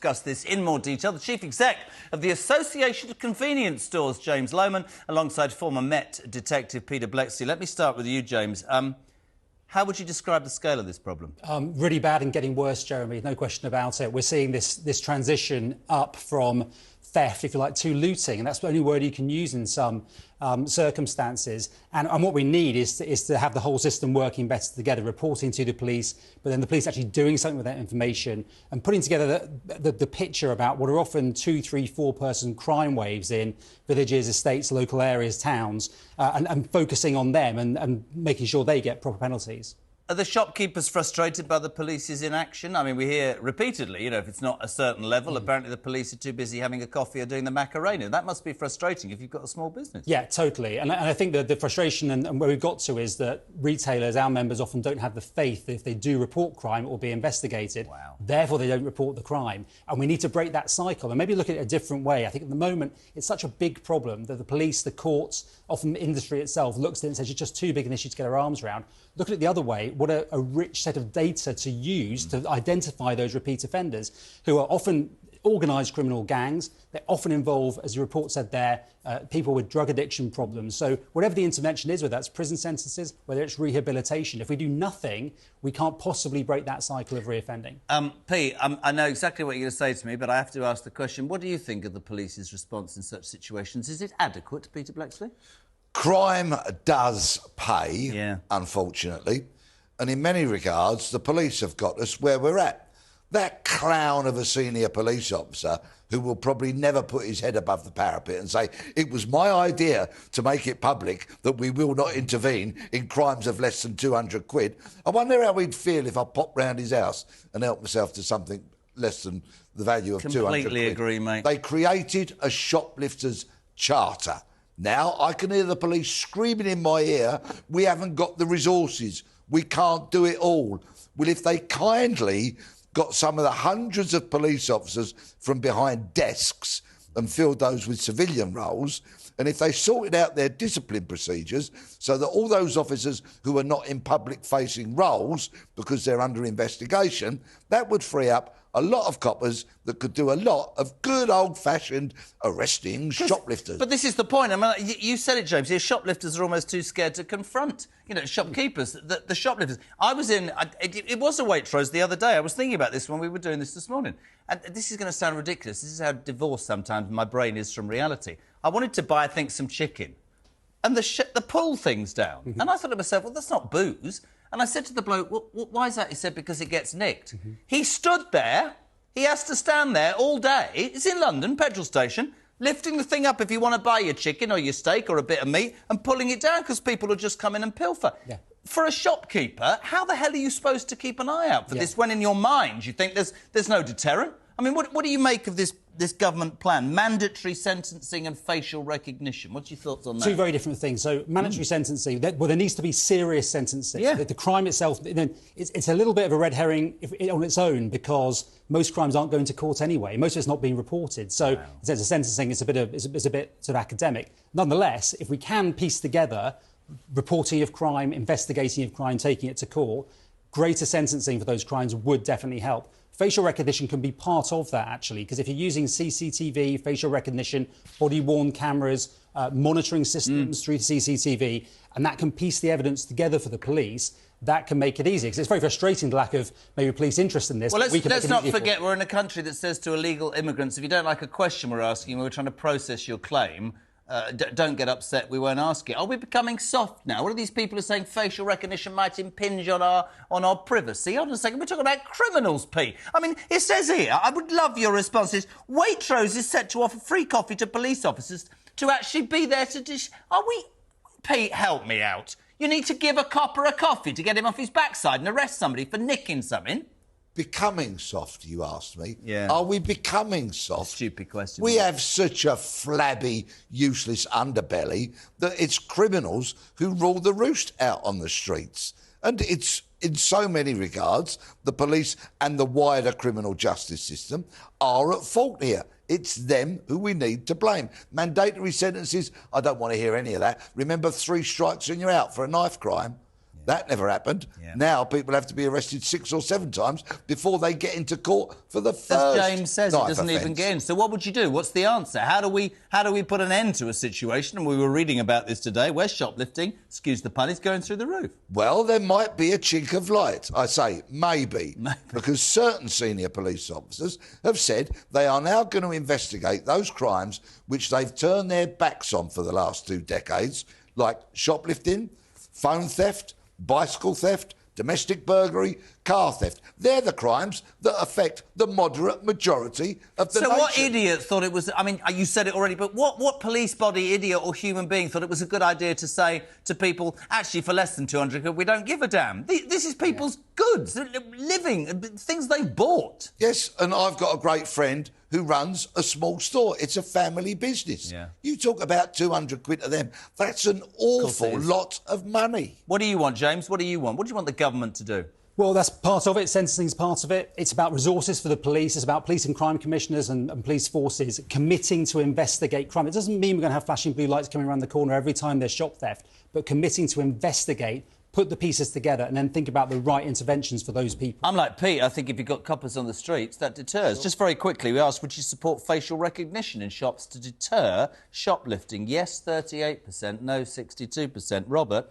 discuss this in more detail, the Chief Exec of the Association of Convenience Stores, James Lowman, alongside former Met Detective Peter Blexley. Let me start with you, James. How would you describe the scale of this problem? Really bad and getting worse, Jeremy, no question about it. We're seeing this transition up from theft, if you like, to looting, and that's the only word you can use in some circumstances. And what we need is to have the whole system working better together, reporting to the police, but then the police actually doing something with that information and putting together the picture about what are often 2, 3, 4-person crime waves in villages, estates, local areas, towns, and focusing on them and making sure they get proper penalties. Are the shopkeepers frustrated by the police's inaction? I mean, we hear repeatedly, if it's not a certain level, apparently the police are too busy having a coffee or doing the Macarena. That must be frustrating if you've got a small business. Yeah, totally. And I think that the frustration and where we've got to is that retailers, our members, often don't have the faith that if they do report crime, it will be investigated. Wow. Therefore, they don't report the crime. And we need to break that cycle and maybe look at it a different way. I think at the moment, it's such a big problem that the police, the courts, often the industry itself looks at it and says it's just too big an issue to get our arms around. Look at it the other way. What a rich set of data to use to identify those repeat offenders who are often organised criminal gangs. They often involve, as your report said there, people with drug addiction problems. So whatever the intervention is, whether that's prison sentences, whether it's rehabilitation, if we do nothing, we can't possibly break that cycle of reoffending. Pete, I know exactly what you're going to say to me, but I have to ask the question, what do you think of the police's response in such situations? Is it adequate, Peter Blexley? Crime does pay, unfortunately, and in many regards, the police have got us where we're at. That clown of a senior police officer who will probably never put his head above the parapet and say, it was my idea to make it public that we will not intervene in crimes of less than 200 quid. I wonder how he'd feel if I popped round his house and helped myself to something less than the value of 200 quid. Completely agree, mate. They created a shoplifters charter. Now I can hear the police screaming in my ear, we haven't got the resources, we can't do it all. Well, if they kindly got some of the hundreds of police officers from behind desks and filled those with civilian roles, and if they sorted out their discipline procedures so that all those officers who are not in public-facing roles because they're under investigation, that would free up a lot of coppers that could do a lot of good old-fashioned arresting shoplifters. But this is the point. I mean, you said it, James. Here, shoplifters are almost too scared to confront, shopkeepers, the shoplifters. I was in... It was a Waitrose the other day. I was thinking about this when we were doing this morning. And this is going to sound ridiculous. This is how divorced sometimes my brain is from reality. I wanted to buy, I think, some chicken. And the pull thing's down. Mm-hmm. And I thought to myself, well, that's not booze. And I said to the bloke, well, why is that? He said, because it gets nicked. Mm-hmm. He stood there. He has to stand there all day. It's in London, petrol station, lifting the thing up if you want to buy your chicken or your steak or a bit of meat and pulling it down because people will just come in and pilfer. Yeah. For a shopkeeper, how the hell are you supposed to keep an eye out for this when in your mind you think there's no deterrent? I mean, what do you make of this government plan? Mandatory sentencing and facial recognition. What's your thoughts on that? Two very different things. So, mandatory sentencing, there needs to be serious sentencing. Yeah. The crime itself, it's a little bit of a red herring on its own because most crimes aren't going to court anyway. Most of it's not being reported. So, in terms of sentencing, it's a bit sort of academic. Nonetheless, if we can piece together reporting of crime, investigating of crime, taking it to court, greater sentencing for those crimes would definitely help. Facial recognition can be part of that, actually, because if you're using CCTV, facial recognition, body-worn cameras, monitoring systems through CCTV, and that can piece the evidence together for the police, that can make it easy. Because it's very frustrating, the lack of maybe police interest in this. Well, let's not forget we're in a country that says to illegal immigrants, if you don't like a question we're asking, we're trying to process your claim, don't get upset, we won't ask it. Are we becoming soft now? What are these people who are saying facial recognition might impinge on our privacy? Hold on a second, we're talking about criminals, Pete. I mean, it says here, I would love your responses. Waitrose is set to offer free coffee to police officers to actually be there to dish... Are we... Pete, help me out. You need to give a copper a coffee to get him off his backside and arrest somebody for nicking something. Becoming soft, you asked me. Yeah. Are we becoming soft? Stupid question. We have such a flabby, useless underbelly that it's criminals who rule the roost out on the streets. And it's, in so many regards, the police and the wider criminal justice system are at fault here. It's them who we need to blame. Mandatory sentences, I don't want to hear any of that. Remember, 3 strikes and you're out for a knife crime. That never happened. Yeah. Now people have to be arrested 6 or 7 times before they get into court for the first As James says, it knife doesn't even offence. get in. So what would you do? What's the answer? How do we put an end to a situation? And we were reading about this today where shoplifting, excuse the pun, is going through the roof. Well, there might be a chink of light. I say maybe. Because certain senior police officers have said they are now going to investigate those crimes which they've turned their backs on for the last 2 decades, like shoplifting, phone theft, bicycle theft, domestic burglary, car theft. They're the crimes that affect the moderate majority of the nation. So what idiot thought it was... I mean, you said it already, but what police body, idiot or human being thought it was a good idea to say to people, actually, for less than 200 quid, we don't give a damn? This is people's goods, living, things they've bought. Yes, and I've got a great friend who runs a small store. It's a family business. Yeah. You talk about 200 quid to them. That's an awful lot of money. What do you want, James? What do you want? What do you want the government to do? Well, that's part of it. Sentencing is part of it. It's about resources for the police. It's about police and crime commissioners and police forces committing to investigate crime. It doesn't mean we're going to have flashing blue lights coming around the corner every time there's shop theft, but committing to investigate, put the pieces together and then think about the right interventions for those people. I'm like Pete. I think if you've got coppers on the streets, that deters. Just very quickly, we asked, would you support facial recognition in shops to deter shoplifting? Yes, 38%. No, 62%. Robert...